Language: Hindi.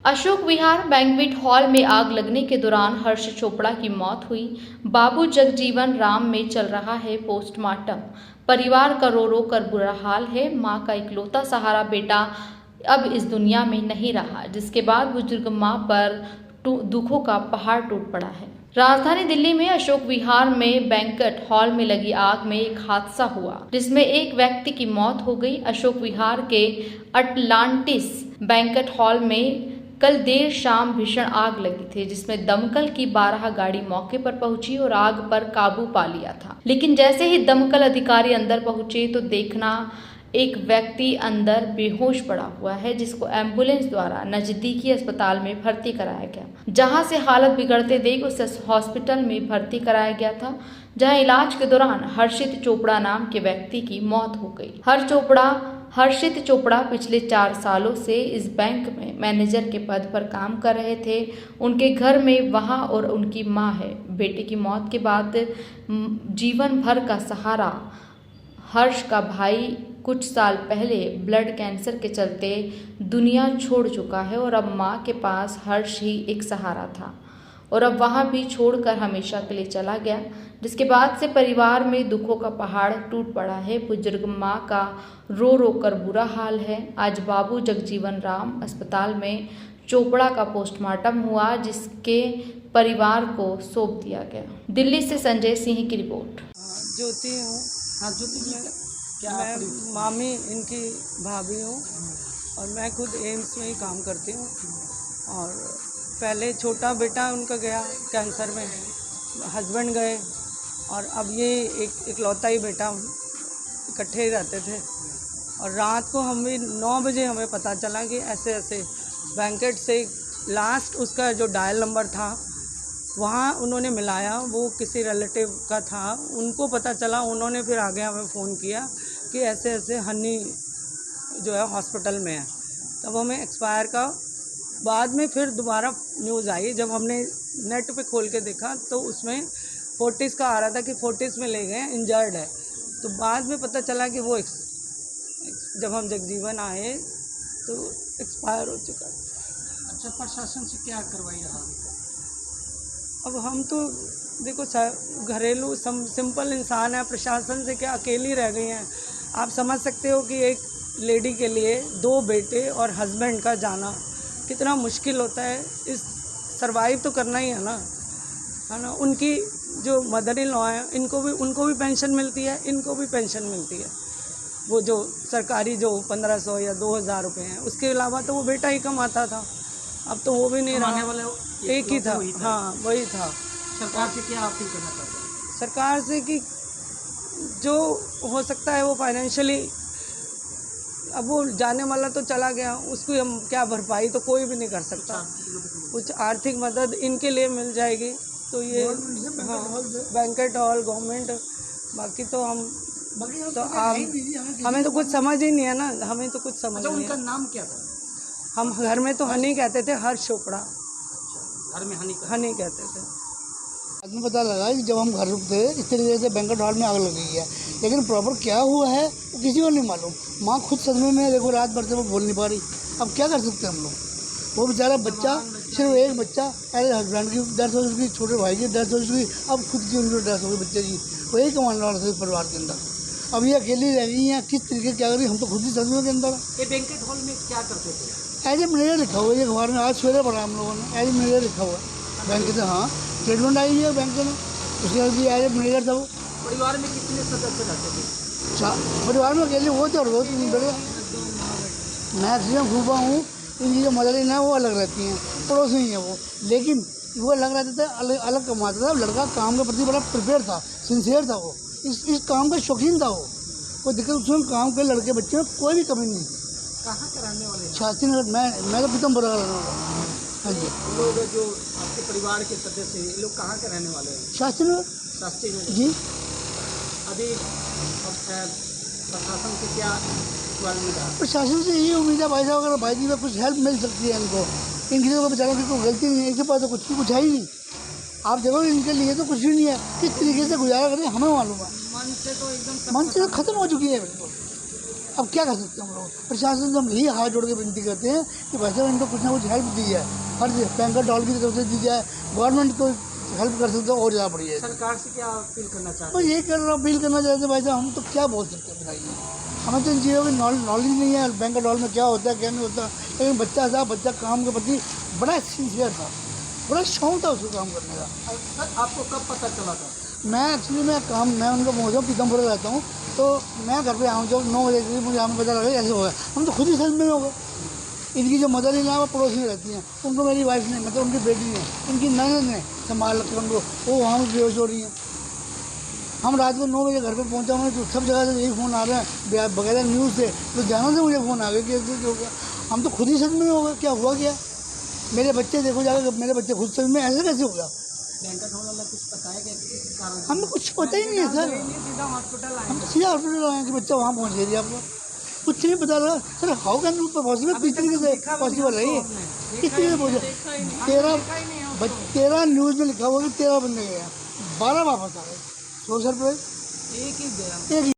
अशोक विहार बैंक्वेट हॉल में आग लगने के दौरान हर्ष चोपड़ा की मौत हुई। बाबू जगजीवन राम में चल रहा है पोस्टमार्टम। परिवार का रो रो कर बुरा हाल है। मां का इकलौता सहारा बेटा अब इस दुनिया में नहीं रहा, जिसके बाद बुजुर्ग मां पर दुखों का पहाड़ टूट पड़ा है। राजधानी दिल्ली में अशोक विहार में बैंक्वेट हॉल में लगी आग में एक हादसा हुआ, जिसमें एक व्यक्ति की मौत हो गई। अशोक विहार के अटलांटिस बैंक्वेट हॉल में कल देर शाम भीषण आग लगी थी, जिसमें दमकल की 12 गाड़ी मौके पर पहुंची और आग पर काबू पा लिया था। लेकिन जैसे ही दमकल अधिकारी अंदर पहुंचे तो देखना एक व्यक्ति अंदर बेहोश पड़ा हुआ है, जिसको एम्बुलेंस द्वारा नजदीकी अस्पताल में भर्ती कराया गया, जहां से हालत बिगड़ते देख उसे हॉस्पिटल में भर्ती कराया गया था, जहां इलाज के दौरान हर्षित चोपड़ा नाम के व्यक्ति की मौत हो गई। हर्षित चोपड़ा पिछले 4 सालों से इस बैंक में मैनेजर के पद पर काम कर रहे थे। उनके घर में वहां और उनकी मां है। बेटे की मौत के बाद जीवन भर का सहारा हर्ष का भाई कुछ साल पहले ब्लड कैंसर के चलते दुनिया छोड़ चुका है और अब मां के पास हर्ष ही एक सहारा था और अब वहां भी छोड़कर हमेशा के लिए चला गया, जिसके बाद से परिवार में दुखों का पहाड़ टूट पड़ा है। बुजुर्ग मां का रो रो कर बुरा हाल है। आज बाबू जगजीवन राम अस्पताल में चोपड़ा का पोस्टमार्टम हुआ, जिसके परिवार को सौंप दिया गया। दिल्ली से संजय सिंह की रिपोर्ट। ज्योति हूँ। हाँ ज्योति जी, क्या मैं मामी इनकी भाभी हूँ और मैं खुद एम्स में ही काम करती हूँ। और पहले छोटा बेटा उनका गया कैंसर में, हस्बैंड गए और अब ये इकलौता ही बेटा, इकट्ठे ही रहते थे। और रात को हम भी 9 बजे हमें पता चला कि ऐसे ऐसे बैंकेट से लास्ट उसका जो डायल नंबर था वहाँ उन्होंने मिलाया, वो किसी रिलेटिव का था, उनको पता चला, उन्होंने फिर आगे हमें फ़ोन किया कि ऐसे ऐसे हनी जो है हॉस्पिटल में है। तब हमें एक्सपायर का बाद में फिर दोबारा न्यूज़ आई, जब हमने नेट पे खोल के देखा तो उसमें फोर्टिस का आ रहा था कि फोर्टिस में ले गए, इंजर्ड है। तो बाद में पता चला कि वो जब हम जगजीवन आए तो एक्सपायर हो चुका। अच्छा, प्रशासन से क्या करवाई रहा? अब हम तो देखो घरेलू सिंपल इंसान है, प्रशासन से क्या अकेली रह गई हैं। आप समझ सकते हो कि एक लेडी के लिए 2 बेटे और हस्बैंड का जाना कितना मुश्किल होता है। इस सरवाइव तो करना ही है ना। उनकी जो मदर इन लॉ है उनको भी पेंशन मिलती है, इनको भी पेंशन मिलती है। वो जो सरकारी जो 1500 या 2000 रुपये हैं, उसके अलावा तो वो बेटा ही कमाता था। अब तो वो भी नहीं रहा, वाले एक ही था। हाँ वही था। सरकार से क्या अपील करना चाहते हैं? सरकार से कि जो हो सकता है वो फाइनेंशियली, अब वो जाने वाला तो चला गया, उसकी हम क्या भरपाई तो कोई भी नहीं कर सकता। कुछ आर्थिक मदद इनके लिए मिल जाएगी तो ये, हाँ बैंक्वेट हॉल गवर्नमेंट, बाकी तो हम तो हमें तो कुछ समझ ही नहीं है ना, हमें तो कुछ समझ नहीं है। उनका नाम क्या था? हम घर में तो हनी कहते थे, हर्ष चोपड़ा घर में हनी कहते थे। बाद में पता लगा कि जब हम घर रुकते इस तरीके से बैंक्वेट हॉल में आग लग गई है, लेकिन प्रॉपर क्या हुआ है वो किसी को नहीं मालूम। माँ खुद सदमे में है, देखो रात भर से वो बोल नहीं पा रही। अब क्या कर सकते हैं हम लोग? वो बेचारा बच्चा, सिर्फ एक बच्चा, पहले हस्बैंड की डेथ हो चुकी, छोटे भाई की डेथ हो चुकी, अब खुद की उनकी डेथ हो गई बच्चे की। वही कमाने वाला था परिवार के अंदर। अब ये अकेली रह गई हैं, किस तरीके क्या करी, हम तो खुद ही सदमे के अंदर। ये बैंक्वेट हॉल में क्या करते थे? एज ए मैनेजर लिखा हुआ है ये अखबार में, आज सवेरे पढ़ा हम लोगों ने, एज ए मैनेजर लिखा हुआ है बैंक से। हाँ स्टेटमेंट आई हुई है बैंक में, उसके बाद भी एज ए मैनेजर था वो। परिवार में कितने सदस्य रहते थे? परिवार में अकेले वो थे और वो बड़े। मैं एक्चुअली फूफा हूँ, इनकी जो मदर इन है वो अलग रहती हैं, पड़ोसी ही हैं वो, लेकिन वो अलग रहते थे, अलग कमाता था। लड़का काम के प्रति बड़ा प्रिपेयर था, सिंसियर था वो, इस काम का शौकीन था वो। कोई दिक्कत उसमें काम के लड़के बच्चे में कोई भी कमी नहीं। कहाँ के रहने वाले? शास्त्री नगर। मैं तो पीतमपुरा का रहने वाला हूँ। हाँ जी। लोग जो आपके परिवार के सदस्य हैं, ये लोग कहाँ के रहने वाले हैं? शास्त्री नगर। शास्त्री नगर जी। अभी प्रशासन से क्या उम्मीद है? प्रशासन से यही उम्मीद है भाई साहब, अगर भाई जी में कुछ हेल्प मिल सकती है इनको। इनके लिए बेचारों की कोई गलती नहीं है, इनके पास तो कुछ है ही नहीं। आप देखो इनके लिए तो कुछ भी नहीं है, किस तरीके से गुजारा करें हमें मालूम है। मन से तो एकदम मन से तो खत्म हो चुकी है बिल्कुल। अब क्या कर सकते हैं हम लोग? प्रशासन से हम यही हाथ जोड़ के विनती करते हैं कि वैसे में इनको कुछ ना कुछ हेल्प दी जाए, हर बैंकर डॉल की तरफ से दी जाए। गवर्नमेंट को हेल्प कर सकते हो और ज़्यादा बढ़िया है। सरकार से क्या अपील करना चाहते तो ये कर रहा अपील करना चाहते हैं भाई साहब, हम तो क्या बोल सकते हैं बताइए। हमें तो इन चीज़ों की नॉलेज नहीं है, बैंक डॉल में क्या होता है क्या नहीं होता। लेकिन बच्चा था, बच्चा काम के प्रति बड़ा सिंसियर था, बड़ा शौक था उसको काम करने का। हैं? सर आपको कब पता चला था? मैं एक्चुअली मैं उनको पहुँचा पीतमपुरा रहता हूँ, तो मैं घर पे आऊँ जब 9 बजे के मुझे हमें पता लगा ऐसे हो गया। हम तो खुद ही समझ में हो गए। इनकी जो मदर इन लॉ वो पड़ोस में रहती हैं, उनको मेरी वाइफ ने मतलब उनकी बेटी ने, इनकी ननद ने संभाल रखा उनको, वो वहाँ पर बेहोश हो रही हैं। हम रात को 9 बजे घर पे पहुँचा हूँ तो सब जगह से यही फ़ोन आ रहा है बगैर न्यूज़ से, तो जाना से मुझे फ़ोन आ गया कि ऐसे हो गया। हम तो खुद ही समझ में हो गए क्या हुआ क्या। मेरे बच्चे देखो जाकर, मेरे बच्चे खुद समझ में ऐसे कैसे हो गया। बैंकर हॉल वाला कुछ बताया क्या किस कारण से? हमें कुछ पता ही नहीं है सर। सीधा हॉस्पिटल आए। हम तो सीधा हॉस्पिटल आए कि बच्चा वहाँ पहुँच गया आपको, कुछ नहीं पता लगा। सर हाउ कैन पॉसिबल, किस तरीके से पॉसिबल है ये, किस तरीके से पहुँचा। 13 न्यूज़ में लिखा हुआ कि 13 बंदे गए, 12 वापस आ गए। 100 सर पे एक ही गया। एक